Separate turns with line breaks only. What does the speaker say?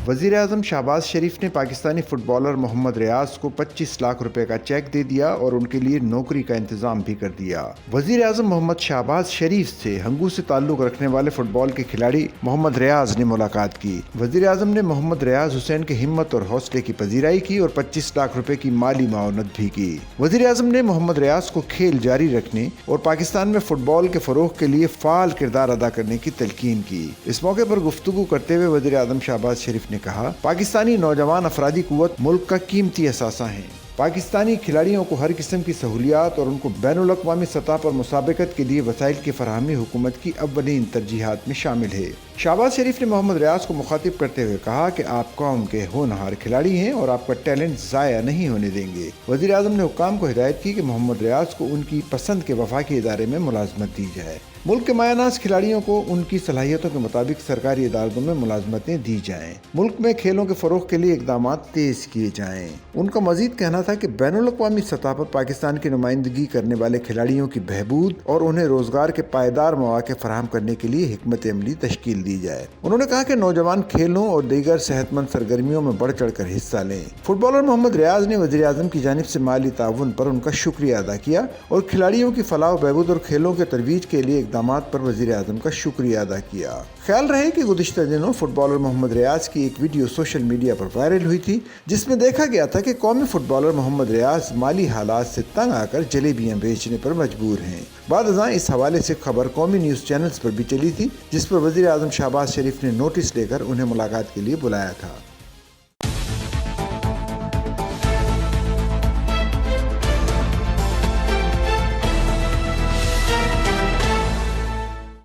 وزیر اعظم شہباز شریف نے Pakistani fit bowler محمد ریاض کو 25 لاکھ روپے کا چیک دے دیا اور ان کے لیے نوکری کا انتظام بھی کر دیا۔ وزیر اعظم محمد شہباز شریف سے ہنگو سے تعلق رکھنے والے فٹ بال کے کھلاڑی محمد ریاض نے ملاقات کی۔ وزیر اعظم نے محمد ریاض حسین کے ہمت اور حوصلے کی پذیرائی کی اور 25 لاکھ روپے کی مالی معاونت بھی کی۔ وزیر اعظم نے محمد ریاض کو کھیل جاری رکھنے اور پاکستان میں فٹ بال کے فروغ کے لیے فعال کردار ادا کرنے کی تلقین کی۔ اس موقع پر گفتگو کرتے ہوئے وزیر اعظم شہباز شریف نے کہا، پاکستانی نوجوان افرادی قوت ملک کا قیمتی اثاثہ ہیں۔ پاکستانی کھلاڑیوں کو ہر قسم کی سہولیات اور ان کو بین الاقوامی سطح پر مسابقت کے لیے وسائل کی فراہمی حکومت کی اولین ترجیحات میں شامل ہے۔ شہباز شریف نے محمد ریاض کو مخاطب کرتے ہوئے کہا کہ آپ قوم کے ہونہار کھلاڑی ہیں اور آپ کا ٹیلنٹ ضائع نہیں ہونے دیں گے۔ وزیر اعظم نے حکام کو ہدایت کی کہ محمد ریاض کو ان کی پسند کے وفاقی ادارے میں ملازمت دی جائے۔ ملک کے مایہ ناز کھلاڑیوں کو ان کی صلاحیتوں کے مطابق سرکاری اداروں میں ملازمتیں دی جائیں۔ ملک میں کھیلوں کے فروغ کے لیے اقدامات تیز کیے جائیں۔ ان کا مزید کہنا تھا کہ بین الاقوامی سطح پر پاکستان کی نمائندگی کرنے والے کھلاڑیوں کی بہبود اور انہیں روزگار کے پائیدار مواقع فراہم کرنے کے لیے حکمت عملی تشکیل دی جائے۔ انہوں نے کہا کہ نوجوان کھیلوں اور دیگر صحت مند سرگرمیوں میں بڑھ چڑھ کر حصہ لیں۔ فٹ بالر محمد ریاض نے وزیر اعظم کی جانب سے مالی تعاون پر ان کا شکریہ ادا کیا اور کھلاڑیوں کی فلاح و بہبود اور کھیلوں کے ترویج کے لیے اقدامات پر وزیر اعظم کا شکریہ ادا کیا۔ خیال رہے کہ گزشتہ دنوں فٹ بالر محمد ریاض کی ایک ویڈیو سوشل میڈیا پر وائرل ہوئی تھی، جس میں دیکھا گیا تھا کہ قومی فٹ بالر محمد ریاض مالی حالات سے تنگ آ کر جلیبیاں بیچنے پر مجبور ہیں۔ بعد ازاں اس حوالے سے خبر قومی نیوز چینلز پر بھی چلی تھی، جس پر وزیر اعظم شہباز شریف نے نوٹس لے کر انہیں ملاقات کے لیے بلایا تھا۔